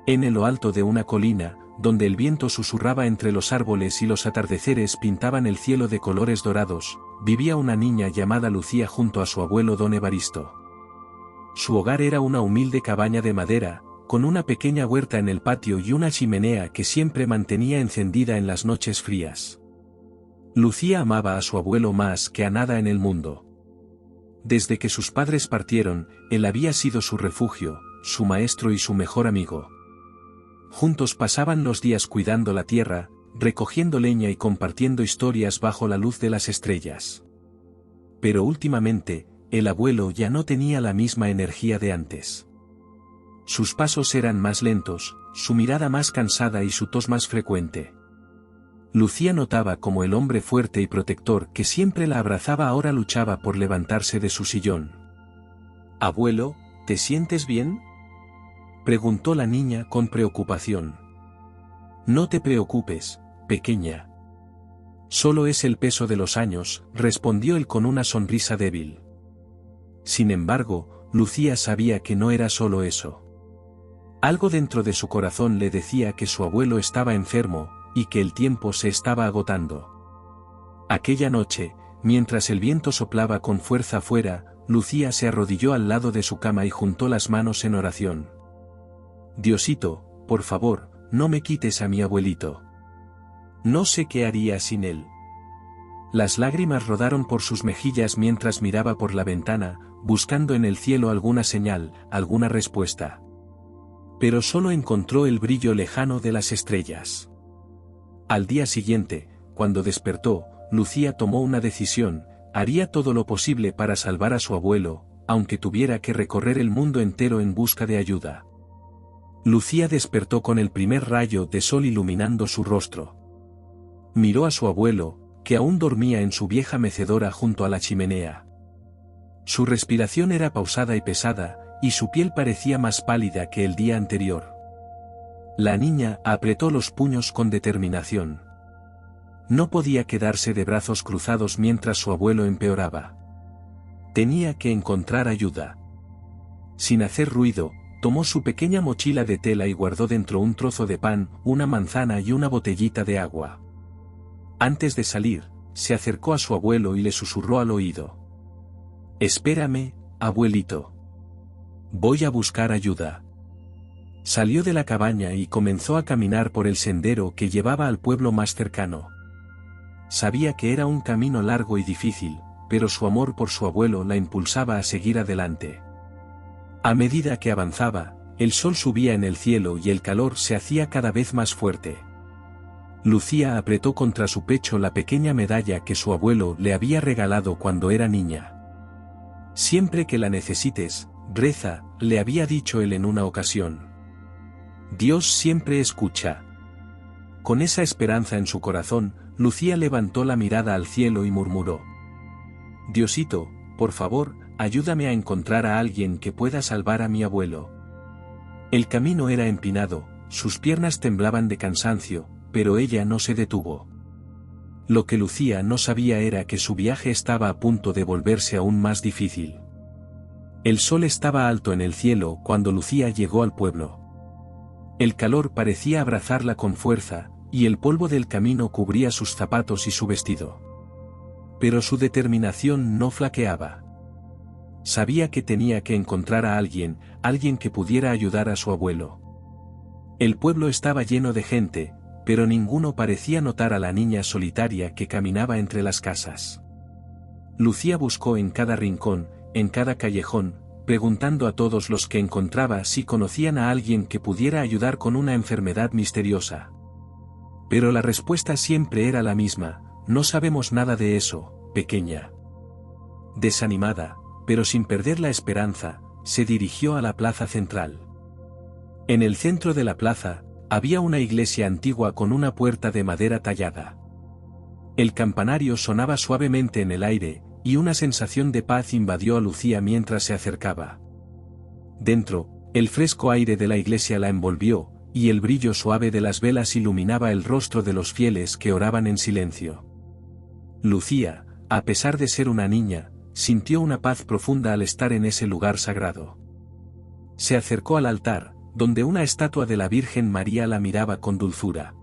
En lo alto de una colina, donde el viento susurraba entre los árboles y los atardeceres pintaban el cielo de colores dorados, vivía una niña llamada Lucía junto a su abuelo don Evaristo. Su hogar era una humilde cabaña de madera, con una pequeña huerta en el patio y una chimenea que siempre mantenía encendida en las noches frías. Lucía amaba a su abuelo más que a nada en el mundo. Desde que sus padres partieron, él había sido su refugio, su maestro y su mejor amigo. Juntos pasaban los días cuidando la tierra, recogiendo leña y compartiendo historias bajo la luz de las estrellas. Pero últimamente, el abuelo ya no tenía la misma energía de antes. Sus pasos eran más lentos, su mirada más cansada y su tos más frecuente. Lucía notaba cómo el hombre fuerte y protector que siempre la abrazaba ahora luchaba por levantarse de su sillón. «Abuelo, ¿te sientes bien?», preguntó la niña con preocupación. «No te preocupes, pequeña. Solo es el peso de los años», respondió él con una sonrisa débil. Sin embargo, Lucía sabía que no era solo eso. Algo dentro de su corazón le decía que su abuelo estaba enfermo, y que el tiempo se estaba agotando. Aquella noche, mientras el viento soplaba con fuerza afuera, Lucía se arrodilló al lado de su cama y juntó las manos en oración. «Diosito, por favor, no me quites a mi abuelito. No sé qué haría sin él». Las lágrimas rodaron por sus mejillas mientras miraba por la ventana, buscando en el cielo alguna señal, alguna respuesta. Pero solo encontró el brillo lejano de las estrellas. Al día siguiente, cuando despertó, Lucía tomó una decisión: haría todo lo posible para salvar a su abuelo, aunque tuviera que recorrer el mundo entero en busca de ayuda. Lucía despertó con el primer rayo de sol iluminando su rostro. Miró a su abuelo, que aún dormía en su vieja mecedora junto a la chimenea. Su respiración era pausada y pesada, y su piel parecía más pálida que el día anterior. La niña apretó los puños con determinación. No podía quedarse de brazos cruzados mientras su abuelo empeoraba. Tenía que encontrar ayuda. Sin hacer ruido, tomó su pequeña mochila de tela y guardó dentro un trozo de pan, una manzana y una botellita de agua. Antes de salir, se acercó a su abuelo y le susurró al oído: «Espérame, abuelito. Voy a buscar ayuda». Salió de la cabaña y comenzó a caminar por el sendero que llevaba al pueblo más cercano. Sabía que era un camino largo y difícil, pero su amor por su abuelo la impulsaba a seguir adelante. A medida que avanzaba, el sol subía en el cielo y el calor se hacía cada vez más fuerte. Lucía apretó contra su pecho la pequeña medalla que su abuelo le había regalado cuando era niña. «Siempre que la necesites, reza», le había dicho él en una ocasión. «Dios siempre escucha». Con esa esperanza en su corazón, Lucía levantó la mirada al cielo y murmuró: «Diosito, por favor, ayúdame a encontrar a alguien que pueda salvar a mi abuelo». El camino era empinado, sus piernas temblaban de cansancio, pero ella no se detuvo. Lo que Lucía no sabía era que su viaje estaba a punto de volverse aún más difícil. El sol estaba alto en el cielo cuando Lucía llegó al pueblo. El calor parecía abrazarla con fuerza, y el polvo del camino cubría sus zapatos y su vestido. Pero su determinación no flaqueaba. Sabía que tenía que encontrar a alguien que pudiera ayudar a su abuelo. El pueblo estaba lleno de gente, pero ninguno parecía notar a la niña solitaria que caminaba entre las casas. Lucía buscó en cada rincón, en cada callejón, preguntando a todos los que encontraba si conocían a alguien que pudiera ayudar con una enfermedad misteriosa. Pero la respuesta siempre era la misma: «No sabemos nada de eso, pequeña». Desanimada, pero sin perder la esperanza, se dirigió a la plaza central. En el centro de la plaza, había una iglesia antigua con una puerta de madera tallada. El campanario sonaba suavemente en el aire, y una sensación de paz invadió a Lucía mientras se acercaba. Dentro, el fresco aire de la iglesia la envolvió, y el brillo suave de las velas iluminaba el rostro de los fieles que oraban en silencio. Lucía, a pesar de ser una niña, sintió una paz profunda al estar en ese lugar sagrado. Se acercó al altar, donde una estatua de la Virgen María la miraba con dulzura.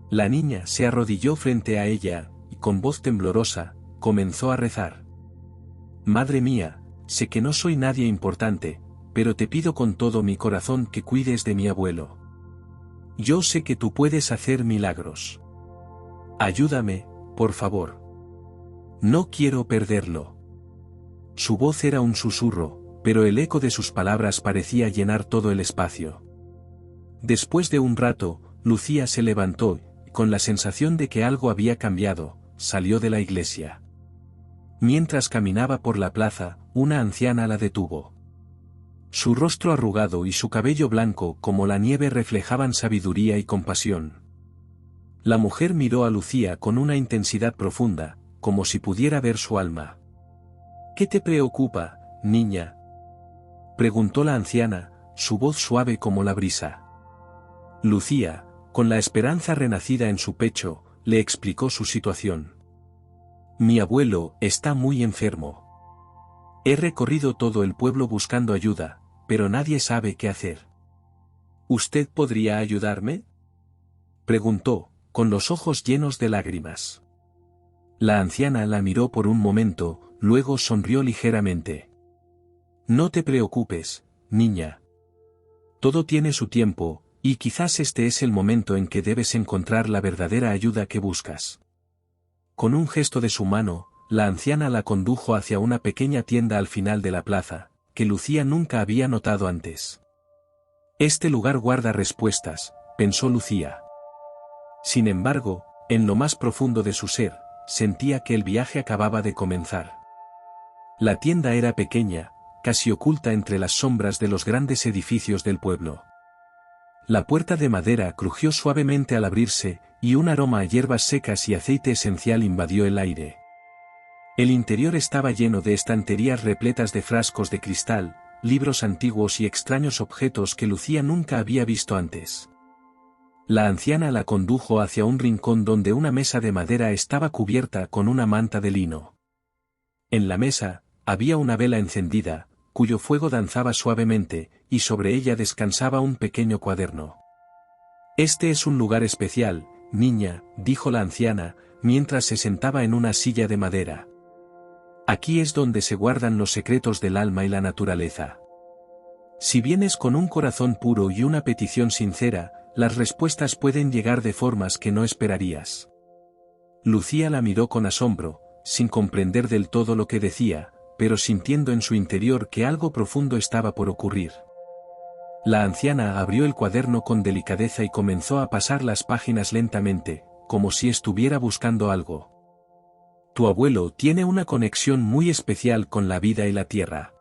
La niña se arrodilló frente a ella, y con voz temblorosa, comenzó a rezar. Madre mía, sé que no soy nadie importante, pero te pido con todo mi corazón que cuides de mi abuelo. Yo sé que tú puedes hacer milagros. Ayúdame, por favor. No quiero perderlo. Su voz era un susurro, pero el eco de sus palabras parecía llenar todo el espacio. Después de un rato, Lucía se levantó, y con la sensación de que algo había cambiado, salió de la iglesia. Mientras caminaba por la plaza, una anciana la detuvo. Su rostro arrugado y su cabello blanco como la nieve reflejaban sabiduría y compasión. La mujer miró a Lucía con una intensidad profunda, como si pudiera ver su alma. ¿Qué te preocupa, niña?, preguntó la anciana, su voz suave como la brisa. Lucía, con la esperanza renacida en su pecho, le explicó su situación. Mi abuelo está muy enfermo. He recorrido todo el pueblo buscando ayuda, pero nadie sabe qué hacer. ¿Usted podría ayudarme?, preguntó, con los ojos llenos de lágrimas. La anciana la miró por un momento, luego sonrió ligeramente. No te preocupes, niña. Todo tiene su tiempo, y quizás este es el momento en que debes encontrar la verdadera ayuda que buscas. Con un gesto de su mano, la anciana la condujo hacia una pequeña tienda al final de la plaza, que Lucía nunca había notado antes. Este lugar guarda respuestas, pensó Lucía. Sin embargo, en lo más profundo de su ser, sentía que el viaje acababa de comenzar. La tienda era pequeña, casi oculta entre las sombras de los grandes edificios del pueblo. La puerta de madera crujió suavemente al abrirse, y un aroma a hierbas secas y aceite esencial invadió el aire. El interior estaba lleno de estanterías repletas de frascos de cristal, libros antiguos y extraños objetos que Lucía nunca había visto antes. La anciana la condujo hacia un rincón donde una mesa de madera estaba cubierta con una manta de lino. En la mesa, había una vela encendida, cuyo fuego danzaba suavemente, y sobre ella descansaba un pequeño cuaderno. Este es un lugar especial, niña, dijo la anciana, mientras se sentaba en una silla de madera. Aquí es donde se guardan los secretos del alma y la naturaleza. Si vienes con un corazón puro y una petición sincera, las respuestas pueden llegar de formas que no esperarías. Lucía la miró con asombro, sin comprender del todo lo que decía, pero sintiendo en su interior que algo profundo estaba por ocurrir. La anciana abrió el cuaderno con delicadeza y comenzó a pasar las páginas lentamente, como si estuviera buscando algo. Tu abuelo tiene una conexión muy especial con la vida y la tierra.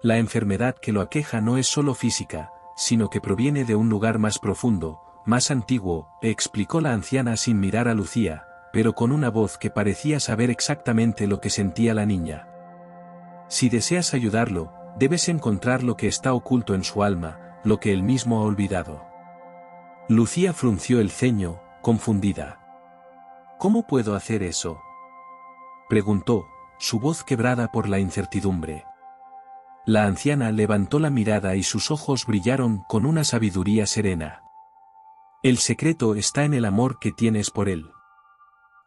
La enfermedad que lo aqueja no es solo física, sino que proviene de un lugar más profundo, más antiguo, explicó la anciana sin mirar a Lucía, pero con una voz que parecía saber exactamente lo que sentía la niña. Si deseas ayudarlo, debes encontrar lo que está oculto en su alma, lo que él mismo ha olvidado. Lucía frunció el ceño, confundida. ¿Cómo puedo hacer eso?, preguntó, su voz quebrada por la incertidumbre. La anciana levantó la mirada y sus ojos brillaron con una sabiduría serena. El secreto está en el amor que tienes por él.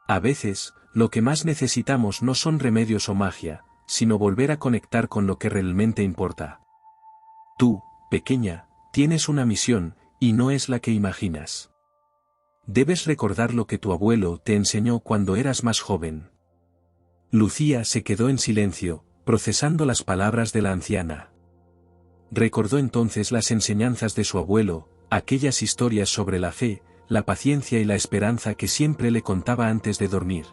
A veces, lo que más necesitamos no son remedios o magia, sino volver a conectar con lo que realmente importa. Tú, pequeña, tienes una misión, y no es la que imaginas. Debes recordar lo que tu abuelo te enseñó cuando eras más joven. Lucía se quedó en silencio, procesando las palabras de la anciana. Recordó entonces las enseñanzas de su abuelo, aquellas historias sobre la fe, la paciencia y la esperanza que siempre le contaba antes de dormir.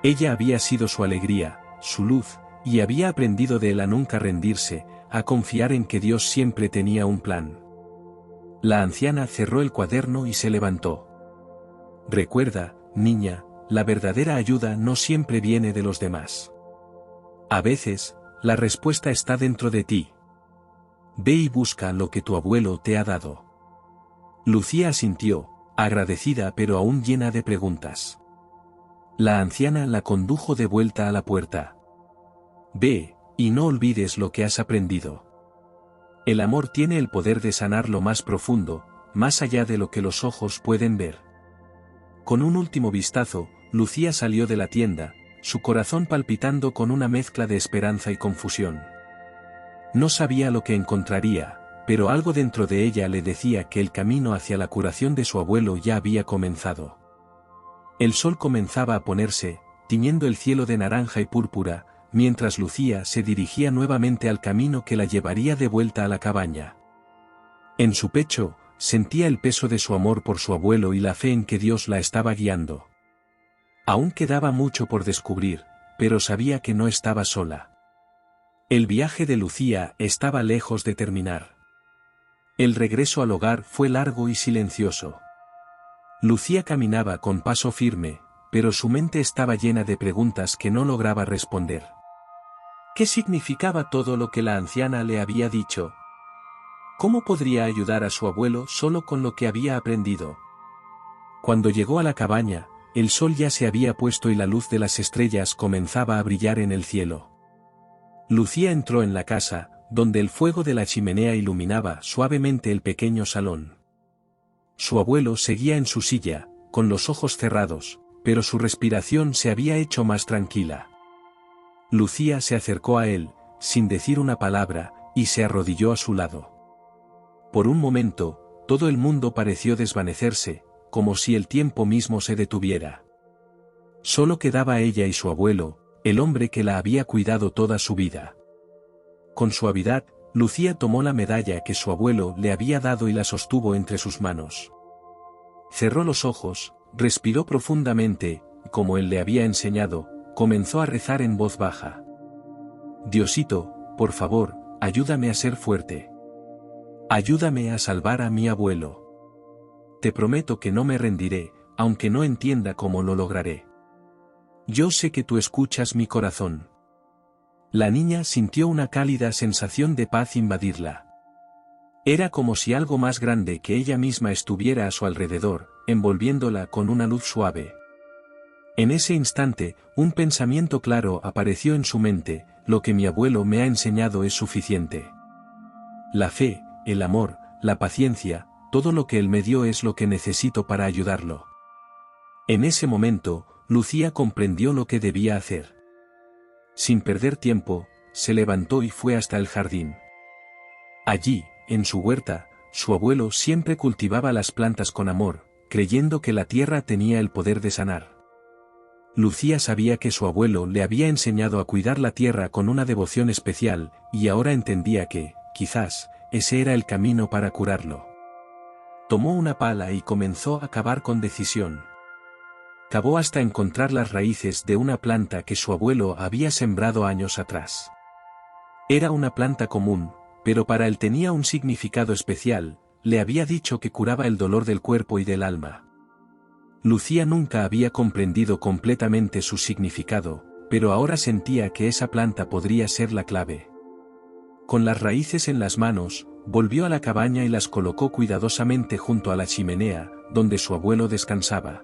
Ella había sido su alegría, su luz, y había aprendido de él a nunca rendirse, a confiar en que Dios siempre tenía un plan. La anciana cerró el cuaderno y se levantó. Recuerda, niña, la verdadera ayuda no siempre viene de los demás. A veces, la respuesta está dentro de ti. Ve y busca lo que tu abuelo te ha dado. Lucía asintió, agradecida pero aún llena de preguntas. La anciana la condujo de vuelta a la puerta. Ve, y no olvides lo que has aprendido. El amor tiene el poder de sanar lo más profundo, más allá de lo que los ojos pueden ver. Con un último vistazo, Lucía salió de la tienda, su corazón palpitando con una mezcla de esperanza y confusión. No sabía lo que encontraría, pero algo dentro de ella le decía que el camino hacia la curación de su abuelo ya había comenzado. El sol comenzaba a ponerse, tiñendo el cielo de naranja y púrpura, mientras Lucía se dirigía nuevamente al camino que la llevaría de vuelta a la cabaña. En su pecho, sentía el peso de su amor por su abuelo y la fe en que Dios la estaba guiando. Aún quedaba mucho por descubrir, pero sabía que no estaba sola. El viaje de Lucía estaba lejos de terminar. El regreso al hogar fue largo y silencioso. Lucía caminaba con paso firme, pero su mente estaba llena de preguntas que no lograba responder. ¿Qué significaba todo lo que la anciana le había dicho? ¿Cómo podría ayudar a su abuelo solo con lo que había aprendido? Cuando llegó a la cabaña, el sol ya se había puesto y la luz de las estrellas comenzaba a brillar en el cielo. Lucía entró en la casa, donde el fuego de la chimenea iluminaba suavemente el pequeño salón. Su abuelo seguía en su silla, con los ojos cerrados, pero su respiración se había hecho más tranquila. Lucía se acercó a él, sin decir una palabra, y se arrodilló a su lado. Por un momento, todo el mundo pareció desvanecerse, como si el tiempo mismo se detuviera. Solo quedaba ella y su abuelo, el hombre que la había cuidado toda su vida. Con suavidad, Lucía tomó la medalla que su abuelo le había dado y la sostuvo entre sus manos. Cerró los ojos, respiró profundamente, y como él le había enseñado, comenzó a rezar en voz baja. Diosito, por favor, ayúdame a ser fuerte. Ayúdame a salvar a mi abuelo. Te prometo que no me rendiré, aunque no entienda cómo lo lograré. Yo sé que tú escuchas mi corazón. La niña sintió una cálida sensación de paz invadirla. Era como si algo más grande que ella misma estuviera a su alrededor, envolviéndola con una luz suave. En ese instante, un pensamiento claro apareció en su mente: lo que mi abuelo me ha enseñado es suficiente. La fe, el amor, la paciencia, todo lo que él me dio es lo que necesito para ayudarlo. En ese momento, Lucía comprendió lo que debía hacer. Sin perder tiempo, se levantó y fue hasta el jardín. Allí, en su huerta, su abuelo siempre cultivaba las plantas con amor, creyendo que la tierra tenía el poder de sanar. Lucía sabía que su abuelo le había enseñado a cuidar la tierra con una devoción especial, y ahora entendía que, quizás, ese era el camino para curarlo. Tomó una pala y comenzó a cavar con decisión. Cavó hasta encontrar las raíces de una planta que su abuelo había sembrado años atrás. Era una planta común, pero para él tenía un significado especial. Le había dicho que curaba el dolor del cuerpo y del alma. Lucía nunca había comprendido completamente su significado, pero ahora sentía que esa planta podría ser la clave. Con las raíces en las manos, volvió a la cabaña y las colocó cuidadosamente junto a la chimenea, donde su abuelo descansaba.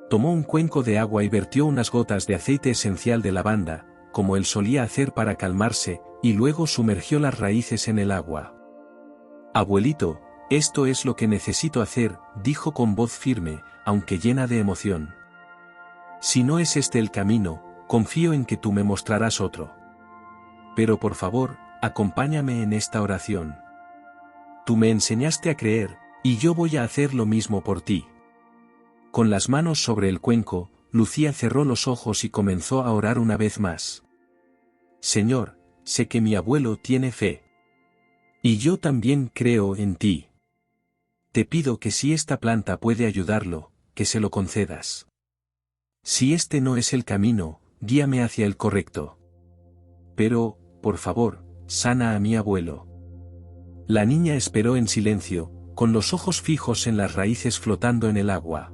Tomó un cuenco de agua y vertió unas gotas de aceite esencial de lavanda, como él solía hacer para calmarse, y luego sumergió las raíces en el agua. «Abuelito, esto es lo que necesito hacer», dijo con voz firme, aunque llena de emoción. «Si no es este el camino, confío en que tú me mostrarás otro. Pero por favor, acompáñame en esta oración. Tú me enseñaste a creer, y yo voy a hacer lo mismo por ti». Con las manos sobre el cuenco, Lucía cerró los ojos y comenzó a orar una vez más. «Señor, sé que mi abuelo tiene fe. Y yo también creo en ti. Te pido que si esta planta puede ayudarlo, que se lo concedas. Si este no es el camino, guíame hacia el correcto. Pero, por favor, sana a mi abuelo». La niña esperó en silencio, con los ojos fijos en las raíces flotando en el agua.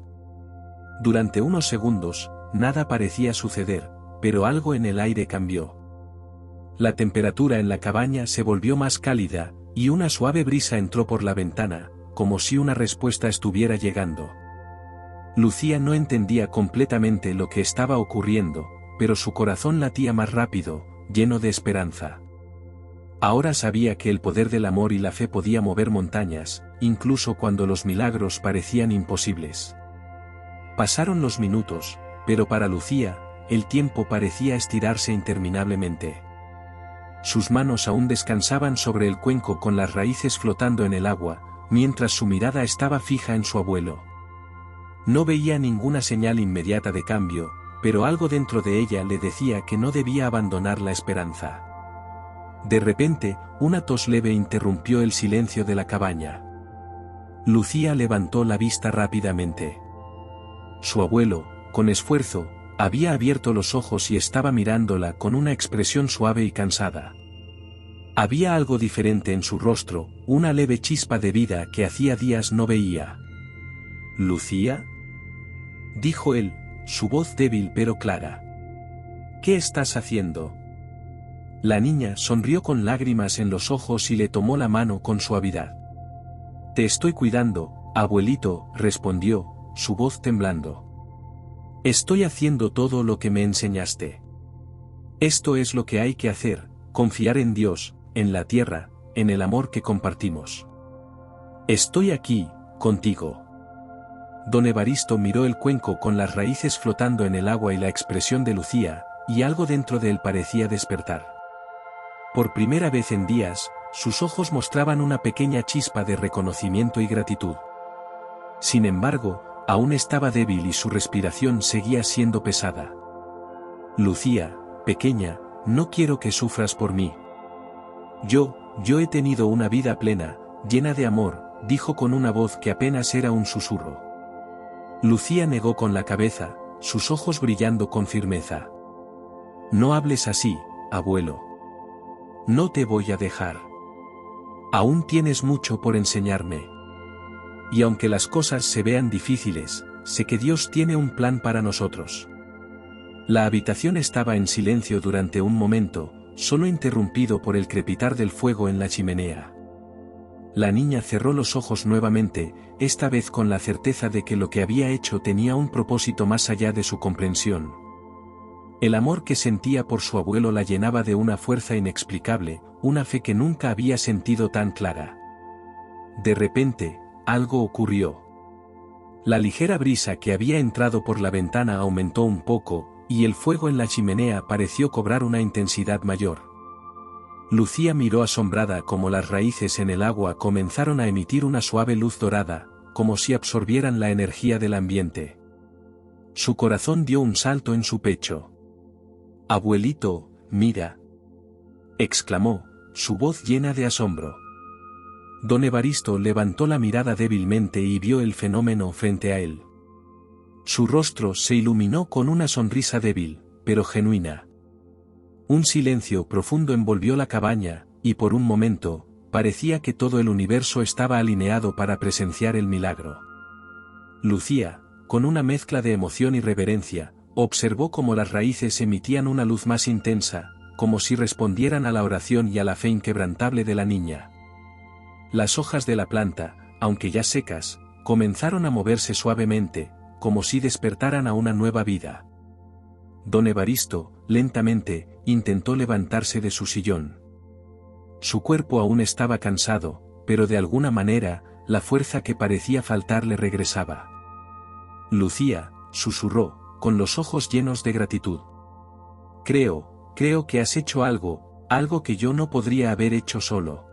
Durante unos segundos, nada parecía suceder, pero algo en el aire cambió. La temperatura en la cabaña se volvió más cálida, y una suave brisa entró por la ventana, como si una respuesta estuviera llegando. Lucía no entendía completamente lo que estaba ocurriendo, pero su corazón latía más rápido, lleno de esperanza. Ahora sabía que el poder del amor y la fe podía mover montañas, incluso cuando los milagros parecían imposibles. Pasaron los minutos, pero para Lucía, el tiempo parecía estirarse interminablemente. Sus manos aún descansaban sobre el cuenco con las raíces flotando en el agua, mientras su mirada estaba fija en su abuelo. No veía ninguna señal inmediata de cambio, pero algo dentro de ella le decía que no debía abandonar la esperanza. De repente, una tos leve interrumpió el silencio de la cabaña. Lucía levantó la vista rápidamente. Su abuelo, con esfuerzo, había abierto los ojos y estaba mirándola con una expresión suave y cansada. Había algo diferente en su rostro, una leve chispa de vida que hacía días no veía. «¿Lucía?», dijo él, su voz débil pero clara. «¿Qué estás haciendo?». La niña sonrió con lágrimas en los ojos y le tomó la mano con suavidad. «Te estoy cuidando, abuelito», respondió, su voz temblando. «Estoy haciendo todo lo que me enseñaste. Esto es lo que hay que hacer, confiar en Dios, en la tierra, en el amor que compartimos. Estoy aquí, contigo». Don Evaristo miró el cuenco con las raíces flotando en el agua y la expresión de Lucía, y algo dentro de él parecía despertar. Por primera vez en días, sus ojos mostraban una pequeña chispa de reconocimiento y gratitud. Sin embargo, aún estaba débil y su respiración seguía siendo pesada. «Lucía, pequeña, no quiero que sufras por mí. Yo he tenido una vida plena, llena de amor», dijo con una voz que apenas era un susurro. Lucía negó con la cabeza, sus ojos brillando con firmeza. «No hables así, abuelo. No te voy a dejar. Aún tienes mucho por enseñarme. Y aunque las cosas se vean difíciles, sé que Dios tiene un plan para nosotros». La habitación estaba en silencio durante un momento, solo interrumpido por el crepitar del fuego en la chimenea. La niña cerró los ojos nuevamente, esta vez con la certeza de que lo que había hecho tenía un propósito más allá de su comprensión. El amor que sentía por su abuelo la llenaba de una fuerza inexplicable, una fe que nunca había sentido tan clara. De repente, algo ocurrió. La ligera brisa que había entrado por la ventana aumentó un poco, y el fuego en la chimenea pareció cobrar una intensidad mayor. Lucía miró asombrada cómo las raíces en el agua comenzaron a emitir una suave luz dorada, como si absorbieran la energía del ambiente. Su corazón dio un salto en su pecho. «Abuelito, mira», exclamó, su voz llena de asombro. Don Evaristo levantó la mirada débilmente y vio el fenómeno frente a él. Su rostro se iluminó con una sonrisa débil, pero genuina. Un silencio profundo envolvió la cabaña, y por un momento, parecía que todo el universo estaba alineado para presenciar el milagro. Lucía, con una mezcla de emoción y reverencia, observó cómo las raíces emitían una luz más intensa, como si respondieran a la oración y a la fe inquebrantable de la niña. Las hojas de la planta, aunque ya secas, comenzaron a moverse suavemente, como si despertaran a una nueva vida. Don Evaristo, lentamente, intentó levantarse de su sillón. Su cuerpo aún estaba cansado, pero de alguna manera, la fuerza que parecía faltarle regresaba. «Lucía», susurró, con los ojos llenos de gratitud. Creo que has hecho algo que yo no podría haber hecho solo».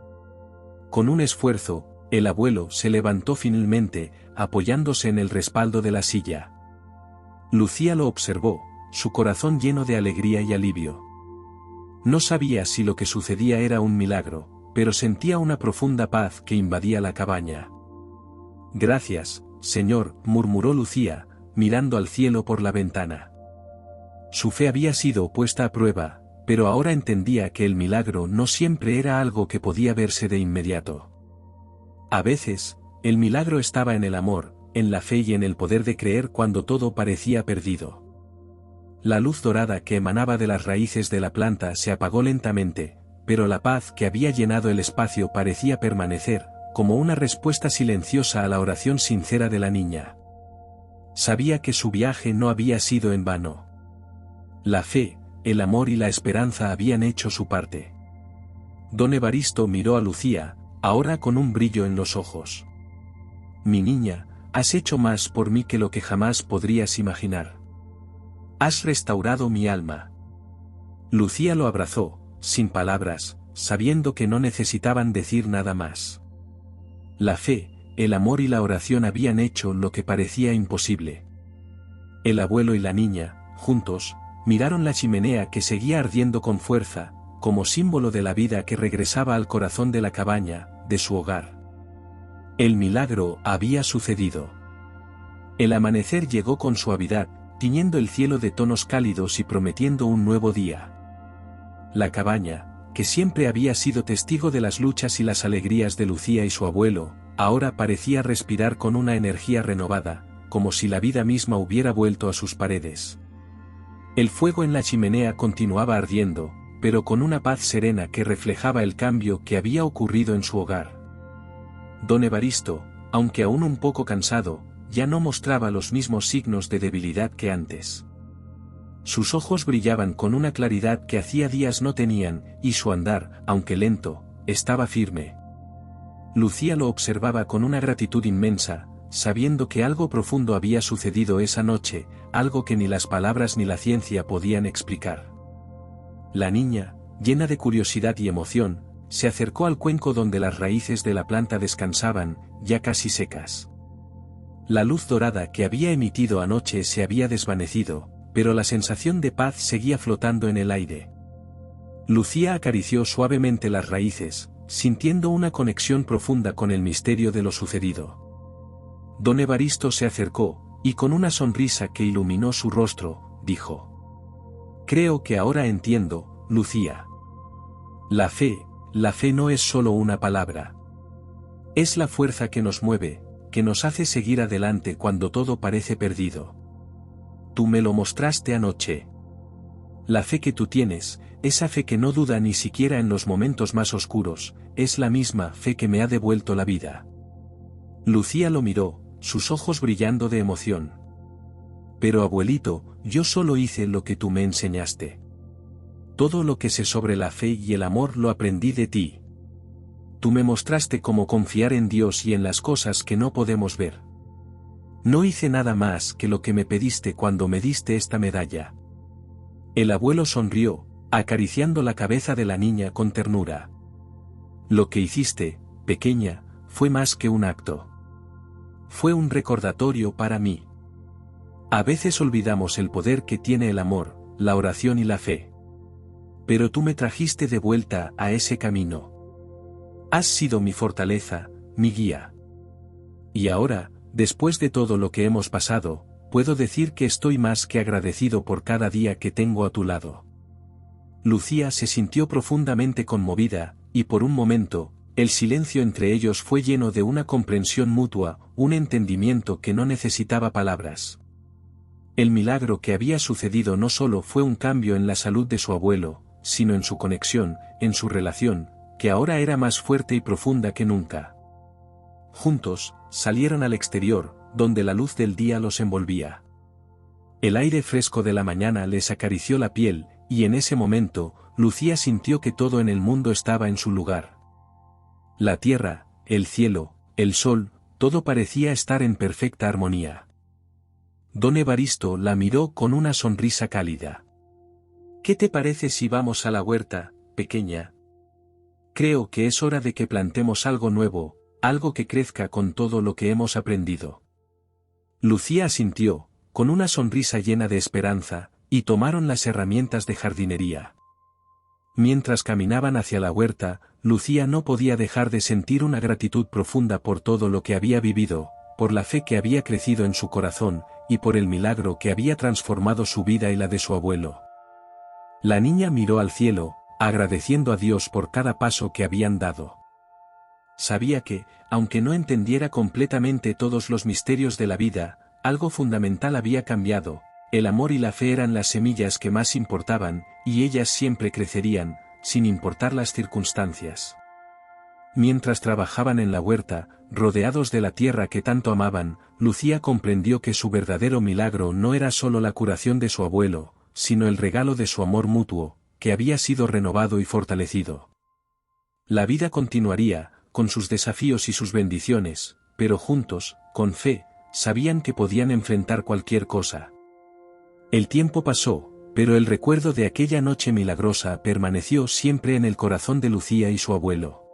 Con un esfuerzo, el abuelo se levantó finalmente, apoyándose en el respaldo de la silla. Lucía lo observó, su corazón lleno de alegría y alivio. No sabía si lo que sucedía era un milagro, pero sentía una profunda paz que invadía la cabaña. «Gracias, Señor», murmuró Lucía, mirando al cielo por la ventana. Su fe había sido puesta a prueba, pero ahora entendía que el milagro no siempre era algo que podía verse de inmediato. A veces, el milagro estaba en el amor, en la fe y en el poder de creer cuando todo parecía perdido. La luz dorada que emanaba de las raíces de la planta se apagó lentamente, pero la paz que había llenado el espacio parecía permanecer, como una respuesta silenciosa a la oración sincera de la niña. Sabía que su viaje no había sido en vano. La fe, el amor y la esperanza habían hecho su parte. Don Evaristo miró a Lucía, ahora con un brillo en los ojos. Mi niña, has hecho más por mí que lo que jamás podrías imaginar. Has restaurado mi alma. Lucía lo abrazó, sin palabras, sabiendo que no necesitaban decir nada más. La fe, el amor y la oración habían hecho lo que parecía imposible. El abuelo y la niña, juntos, miraron la chimenea que seguía ardiendo con fuerza, como símbolo de la vida que regresaba al corazón de la cabaña, de su hogar. El milagro había sucedido. El amanecer llegó con suavidad, tiñendo el cielo de tonos cálidos y prometiendo un nuevo día. La cabaña, que siempre había sido testigo de las luchas y las alegrías de Lucía y su abuelo, ahora parecía respirar con una energía renovada, como si la vida misma hubiera vuelto a sus paredes. El fuego en la chimenea continuaba ardiendo, pero con una paz serena que reflejaba el cambio que había ocurrido en su hogar. Don Evaristo, aunque aún un poco cansado, ya no mostraba los mismos signos de debilidad que antes. Sus ojos brillaban con una claridad que hacía días no tenían, y su andar, aunque lento, estaba firme. Lucía lo observaba con una gratitud inmensa, sabiendo que algo profundo había sucedido esa noche, algo que ni las palabras ni la ciencia podían explicar. La niña, llena de curiosidad y emoción, se acercó al cuenco donde las raíces de la planta descansaban, ya casi secas. La luz dorada que había emitido anoche se había desvanecido, pero la sensación de paz seguía flotando en el aire. Lucía acarició suavemente las raíces, sintiendo una conexión profunda con el misterio de lo sucedido. Don Evaristo se acercó, y con una sonrisa que iluminó su rostro, dijo: «Creo que ahora entiendo, Lucía. La fe no es solo una palabra. Es la fuerza que nos mueve, que nos hace seguir adelante cuando todo parece perdido. Tú me lo mostraste anoche. La fe que tú tienes, esa fe que no duda ni siquiera en los momentos más oscuros, es la misma fe que me ha devuelto la vida». Lucía lo miró, sus ojos brillando de emoción. «Pero abuelito, yo solo hice lo que tú me enseñaste. Todo lo que sé sobre la fe y el amor lo aprendí de ti. Tú me mostraste cómo confiar en Dios y en las cosas que no podemos ver. No hice nada más que lo que me pediste cuando me diste esta medalla». El abuelo sonrió, acariciando la cabeza de la niña con ternura. «Lo que hiciste, pequeña, fue más que un acto. Fue un recordatorio para mí. A veces olvidamos el poder que tiene el amor, la oración y la fe. Pero tú me trajiste de vuelta a ese camino. Has sido mi fortaleza, mi guía. Y ahora, después de todo lo que hemos pasado, puedo decir que estoy más que agradecido por cada día que tengo a tu lado». Lucía se sintió profundamente conmovida, y por un momento, el silencio entre ellos fue lleno de una comprensión mutua, un entendimiento que no necesitaba palabras. El milagro que había sucedido no solo fue un cambio en la salud de su abuelo, sino en su conexión, en su relación, que ahora era más fuerte y profunda que nunca. Juntos, salieron al exterior, donde la luz del día los envolvía. El aire fresco de la mañana les acarició la piel, y en ese momento, Lucía sintió que todo en el mundo estaba en su lugar. La tierra, el cielo, el sol, todo parecía estar en perfecta armonía. Don Evaristo la miró con una sonrisa cálida. «¿Qué te parece si vamos a la huerta, pequeña? Creo que es hora de que plantemos algo nuevo, algo que crezca con todo lo que hemos aprendido». Lucía asintió, con una sonrisa llena de esperanza, y tomaron las herramientas de jardinería. Mientras caminaban hacia la huerta, Lucía no podía dejar de sentir una gratitud profunda por todo lo que había vivido, por la fe que había crecido en su corazón, y por el milagro que había transformado su vida y la de su abuelo. La niña miró al cielo, agradeciendo a Dios por cada paso que habían dado. Sabía que, aunque no entendiera completamente todos los misterios de la vida, algo fundamental había cambiado. El amor y la fe eran las semillas que más importaban, y ellas siempre crecerían, sin importar las circunstancias. Mientras trabajaban en la huerta, rodeados de la tierra que tanto amaban, Lucía comprendió que su verdadero milagro no era solo la curación de su abuelo, sino el regalo de su amor mutuo, que había sido renovado y fortalecido. La vida continuaría, con sus desafíos y sus bendiciones, pero juntos, con fe, sabían que podían enfrentar cualquier cosa. El tiempo pasó, pero el recuerdo de aquella noche milagrosa permaneció siempre en el corazón de Lucía y su abuelo.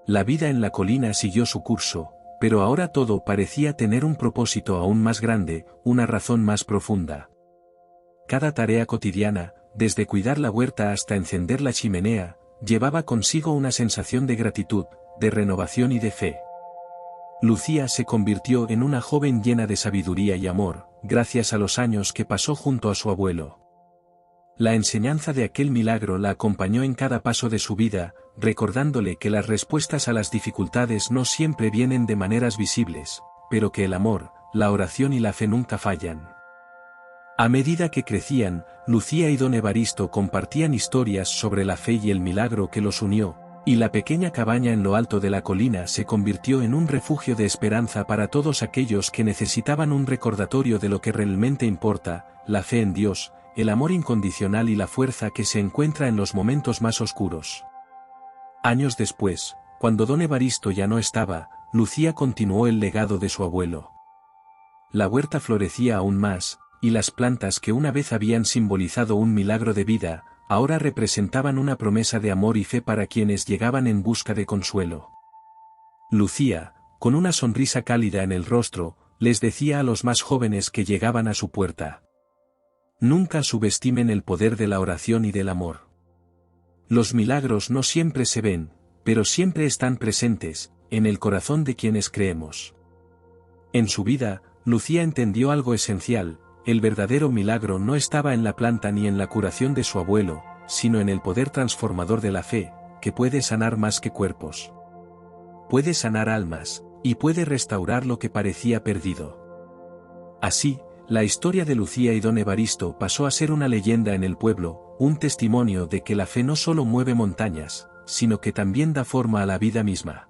La vida en la colina siguió su curso, pero ahora todo parecía tener un propósito aún más grande, una razón más profunda. Cada tarea cotidiana, desde cuidar la huerta hasta encender la chimenea, llevaba consigo una sensación de gratitud, de renovación y de fe. Lucía se convirtió en una joven llena de sabiduría y amor, gracias a los años que pasó junto a su abuelo. La enseñanza de aquel milagro la acompañó en cada paso de su vida, recordándole que las respuestas a las dificultades no siempre vienen de maneras visibles, pero que el amor, la oración y la fe nunca fallan. A medida que crecían, Lucía y don Evaristo compartían historias sobre la fe y el milagro que los unió, y la pequeña cabaña en lo alto de la colina se convirtió en un refugio de esperanza para todos aquellos que necesitaban un recordatorio de lo que realmente importa, la fe en Dios, el amor incondicional y la fuerza que se encuentra en los momentos más oscuros. Años después, cuando don Evaristo ya no estaba, Lucía continuó el legado de su abuelo. La huerta florecía aún más, y las plantas que una vez habían simbolizado un milagro de vida, ahora representaban una promesa de amor y fe para quienes llegaban en busca de consuelo. Lucía, con una sonrisa cálida en el rostro, les decía a los más jóvenes que llegaban a su puerta: nunca subestimen el poder de la oración y del amor. Los milagros no siempre se ven, pero siempre están presentes, en el corazón de quienes creemos. En su vida, Lucía entendió algo esencial: el verdadero milagro no estaba en la planta ni en la curación de su abuelo, sino en el poder transformador de la fe, que puede sanar más que cuerpos. Puede sanar almas, y puede restaurar lo que parecía perdido. Así, la historia de Lucía y don Evaristo pasó a ser una leyenda en el pueblo, un testimonio de que la fe no solo mueve montañas, sino que también da forma a la vida misma.